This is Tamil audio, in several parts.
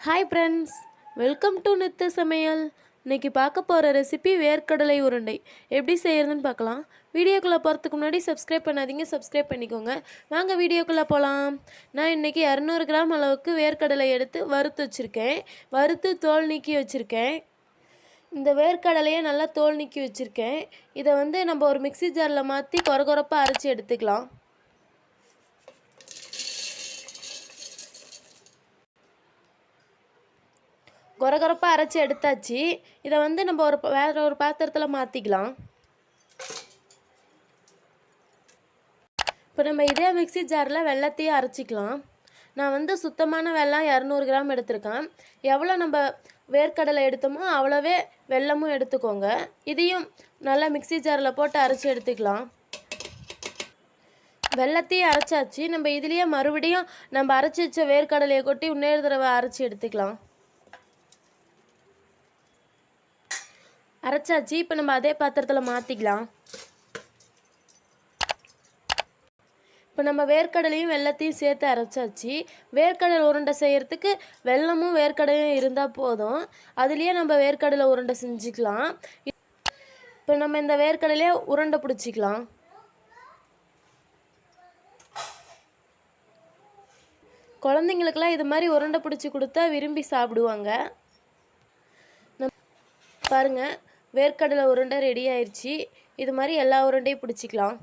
Hi friends, welcome to Nithu சமையல். இன்றைக்கி பார்க்க போகிற ரெசிபி வேர்க்கடலை உருண்டை. எப்படி செய்கிறதுன்னு பார்க்கலாம். வீடியோக்குள்ளே போகிறதுக்கு முன்னாடி சப்ஸ்கிரைப் பண்ணாதீங்க, சப்ஸ்கிரைப் பண்ணிக்கோங்க. வாங்க வீடியோக்குள்ளே போகலாம். நான் இன்றைக்கி 200 கிராம் அளவுக்கு வேர்க்கடலை எடுத்து வறுத்து வச்சுருக்கேன். வறுத்து தோல் நீக்கி வச்சுருக்கேன். இந்த வேர்க்கடலையை நல்லா தோல் நீக்கி வச்சுருக்கேன். இதை நம்ம ஒரு மிக்சி ஜாரில் மாற்றி கொரகொரப்பாக அரைச்சி எடுத்துக்கலாம். கொரகொரப்பாக அரைச்சி எடுத்தாச்சு. இதை நம்ம வேறு ஒரு பாத்திரத்தில் மாற்றிக்கலாம். இப்போ நம்ம இதே மிக்சி ஜாரில் வெல்லத்தையும் அரைச்சிக்கலாம். நான் சுத்தமான வெல்லம் 200 கிராம் எடுத்திருக்கேன். எவ்வளோ நம்ம வேர்க்கடலை எடுத்தோமோ அவ்வளோவே வெல்லமும் எடுத்துக்கோங்க. இதையும் நல்லா மிக்சி ஜாரில் போட்டு அரைச்சி எடுத்துக்கலாம். வெல்லத்தையும் அரைச்சாச்சு. நம்ம இதுலேயே மறுபடியும் நம்ம அரைச்சி வச்ச வேர்க்கடலையை கொட்டி இன்னொரு தடவை அரைச்சி எடுத்துக்கலாம். அரைச்சாச்சு. இப்போ நம்ம அதே பாத்திரத்தில் மாற்றிக்கலாம். இப்போ நம்ம வேர்க்கடலையும் வெல்லத்தையும் சேர்த்து அரைச்சாச்சு. வேர்க்கடலை உருண்டை செய்கிறதுக்கு வெல்லமும் வேர்க்கடலையும் இருந்தால் போதும். அதுலேயே நம்ம வேர்க்கடலை உருண்டை செஞ்சுக்கலாம். இப்போ நம்ம இந்த வேர்க்கடலையே உருண்டை பிடிச்சிக்கலாம். குழந்தைங்களுக்கெல்லாம் இது மாதிரி உருண்டை பிடிச்சி கொடுத்தா விரும்பி சாப்பிடுவாங்க. பாருங்கள், வேர்க்கடலை உருண்டை ரெடி ஆயிடுச்சு. இது மாதிரி எல்லா உருண்டையும் பிடிச்சிக்கலாம்.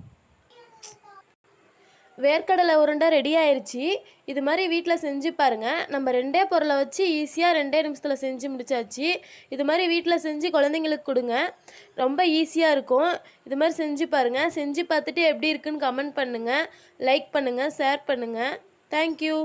வேர்க்கடலை உருண்டை ரெடி ஆயிடுச்சு. இது மாதிரி வீட்டில் செஞ்சு பாருங்கள். நம்ம 2 பொருளை வச்சு ஈஸியாக 2 நிமிஷத்தில் செஞ்சு முடிச்சாச்சு. இது மாதிரி வீட்டில் செஞ்சு குழந்தைங்களுக்கு கொடுங்க. ரொம்ப ஈஸியாக இருக்கும். இது மாதிரி செஞ்சு பாருங்கள். செஞ்சு பார்த்துட்டு எப்படி இருக்குன்னு கமெண்ட் பண்ணுங்கள், லைக் பண்ணுங்கள், ஷேர் பண்ணுங்கள். தேங்க்யூ.